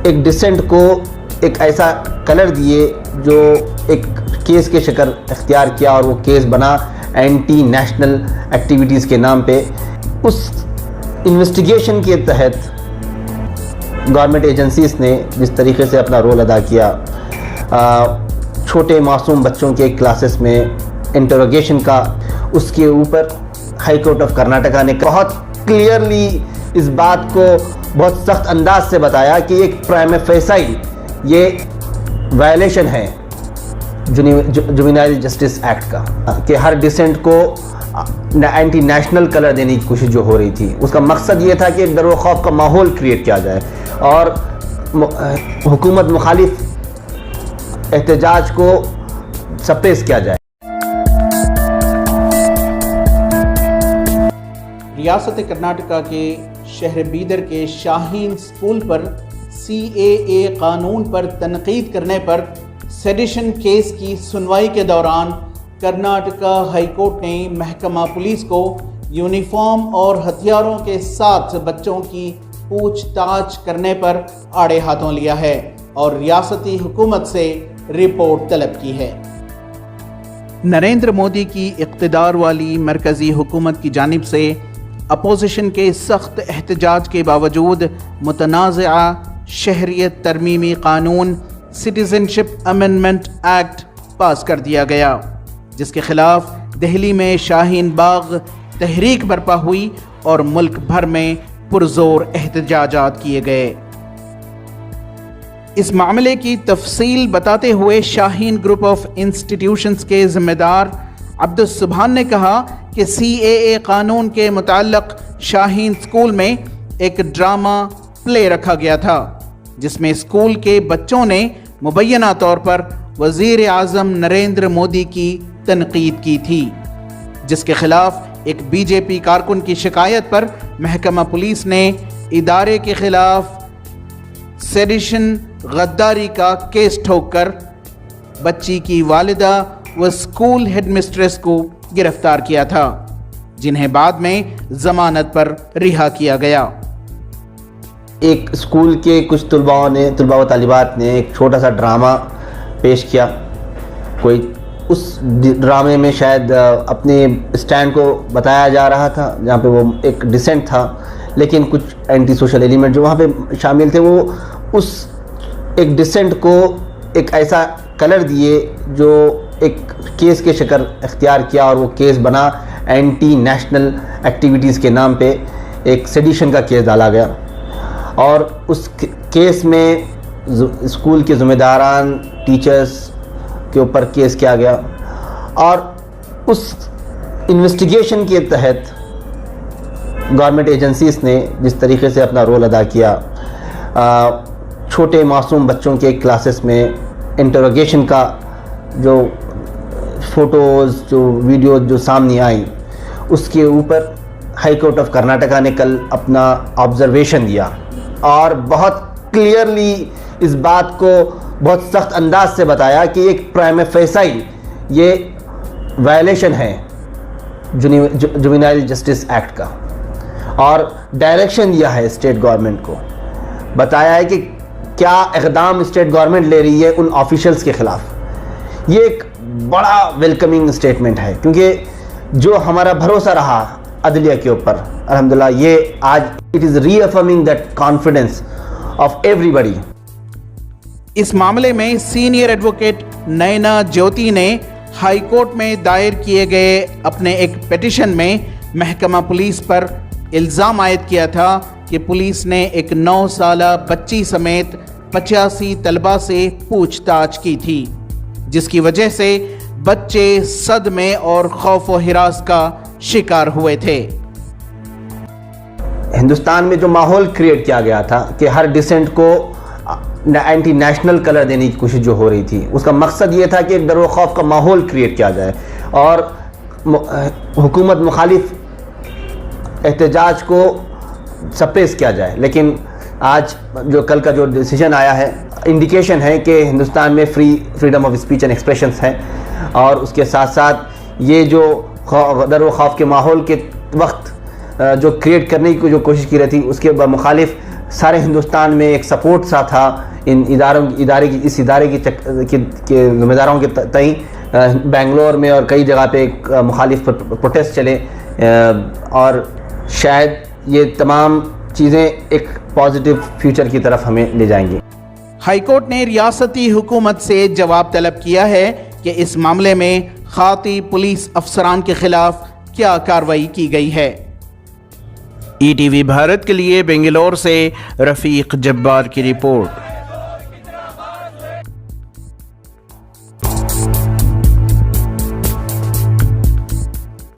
ایک ڈسینٹ کو ایک ایسا کلر دیے جو ایک کیس کے شکل اختیار کیا اور وہ کیس بنا اینٹی نیشنل ایکٹیویٹیز کے نام پہ. اس انویسٹیگیشن کے تحت گورنمنٹ ایجنسیز نے جس طریقے سے اپنا رول ادا کیا، چھوٹے معصوم بچوں کے کلاسز میں انٹروگیشن کا، اس کے اوپر ہائی کورٹ آف کرناٹکا نے بہت کلیئرلی اس بات کو بہت سخت انداز سے بتایا کہ ایک پرائم فیسائی یہ وائلیشن ہے جوینائل جسٹس ایکٹ کا، کہ ہر ڈسینٹ کو اینٹی نیشنل کلر دینے کی کوشش جو ہو رہی تھی، اس کا مقصد یہ تھا کہ ایک ڈر و خوف کا ماحول کریٹ کیا جائے اور حکومت مخالف احتجاج کو سپریس کیا جائے. ریاست کرناٹکا کے شہر بیدر کے شاہین اسکول پر CAA قانون پر تنقید کرنے پر سیڈیشن کیس کی سنوائی کے دوران کرناٹکا ہائی کورٹ نے محکمہ پولیس کو یونیفارم اور ہتھیاروں کے ساتھ بچوں کی پوچھ تاچھ کرنے پر آڑے ہاتھوں لیا ہے اور ریاستی حکومت سے رپورٹ طلب کی ہے. نریندر مودی کی اقتدار والی مرکزی حکومت کی جانب سے اپوزیشن کے سخت احتجاج کے باوجود متنازعہ شہریت ترمیمی قانون سٹیزن شپ امینڈمنٹ ایکٹ پاس کر دیا گیا، جس کے خلاف دہلی میں شاہین باغ تحریک برپا ہوئی اور ملک بھر میں پرزور احتجاجات کیے گئے. اس معاملے کی تفصیل بتاتے ہوئے شاہین گروپ آف انسٹیٹیوشنز کے ذمہ دار عبدالسبحان نے کہا کہ CAA قانون کے متعلق شاہین اسکول میں ایک ڈرامہ پلے رکھا گیا تھا، جس میں اسکول کے بچوں نے مبینہ طور پر وزیر اعظم نریندر مودی کی تنقید کی تھی، جس کے خلاف ایک BJP کارکن کی شکایت پر محکمہ پولیس نے ادارے کے خلاف سیڈیشن غداری کا کیس ٹھوک کر بچی کی والدہ و اسکول ہیڈ مسٹریس کو گرفتار کیا تھا، جنہیں بعد میں ضمانت پر رہا کیا گیا. ایک اسکول کے کچھ طلباء و طالبات نے ایک چھوٹا سا ڈرامہ پیش کیا. کوئی اس ڈرامے میں شاید اپنے اسٹینڈ کو بتایا جا رہا تھا، جہاں پہ وہ ایک ڈسینٹ تھا، لیکن کچھ اینٹی سوشل ایلیمنٹ جو وہاں پہ شامل تھے وہ اس ایک ڈسینٹ کو ایک ایسا کلر دیے جو ایک کیس کے شکل اختیار کیا اور وہ کیس بنا اینٹی نیشنل ایکٹیویٹیز کے نام پہ ایک سیڈیشن کا کیس ڈالا گیا. اور اس کیس میں اسکول کے ذمہ داران ٹیچرز کے اوپر کیس کیا گیا اور اس انویسٹیگیشن کے تحت گورنمنٹ ایجنسیز نے جس طریقے سے اپنا رول ادا کیا، چھوٹے معصوم بچوں کے کلاسز میں انٹروگیشن کا جو فوٹوز جو ویڈیوز جو سامنے آئیں، اس کے اوپر ہائی کورٹ آف کرناٹکا نے کل اپنا آبزرویشن دیا اور بہت کلیئرلی اس بات کو بہت سخت انداز سے بتایا کہ ایک پرائم فیسائی یہ وائلیشن ہے جوینائل جسٹس ایکٹ کا، اور ڈائریکشن دیا ہے اسٹیٹ گورنمنٹ کو، بتایا ہے کہ کیا اقدام اسٹیٹ گورنمنٹ لے رہی ہے ان آفیشلز کے خلاف. یہ ایک بڑا ویلکمنگ اسٹیٹمنٹ ہے، کیونکہ جو ہمارا بھروسہ رہا عدلیہ کے اوپر، الحمدللہ یہ آج it is reaffirming that confidence of everybody. اس معاملے میں سینئر ایڈوکیٹ نینا جیوتی نے ہائی کورٹ میں دائر کیے گئے اپنے ایک پیٹیشن میں محکمہ پولیس پر الزام عائد کیا تھا کہ پولیس نے ایک 9 سالہ بچی سمیت 85 طلباء سے پوچھ تاچھ کی تھی، جس کی وجہ سے بچے صدمے اور خوف و ہراس کا شکار ہوئے تھے. ہندوستان میں جو ماحول کریٹ کیا گیا تھا کہ ہر ڈسینٹ کو اینٹی نیشنل کلر دینے کی کوشش جو ہو رہی تھی، اس کا مقصد یہ تھا کہ ایک ڈر و خوف کا ماحول کریٹ کیا جائے اور حکومت مخالف احتجاج کو سپریس کیا جائے. لیکن آج جو کل کا جو ڈیسیجن آیا ہے، انڈیکیشن ہے کہ ہندوستان میں freedom of speech and expressions ہے، اور اس کے ساتھ ساتھ یہ جو ڈر و خوف کے ماحول کے وقت جو کریٹ کرنے کی جو کوشش کی رہی تھی، اس کے مخالف سارے ہندوستان میں ایک سپورٹ سا تھا ان اس ادارے کے ذمہ داروں کے تئیں. بنگلور میں اور کئی جگہ پہ ایک مخالف پروٹیسٹ چلے اور شاید یہ تمام چیزیں ایک پازیٹیو فیوچر کی طرف ہمیں لے جائیں گی. ہائی کورٹ نے ریاستی حکومت سے جواب طلب کیا ہے کہ اس معاملے میں خاطی پولیس افسران کے خلاف کیا کارروائی کی گئی ہے. ای ٹی وی بھارت کے لیے بنگلور سے رفیق جبار کی رپورٹ.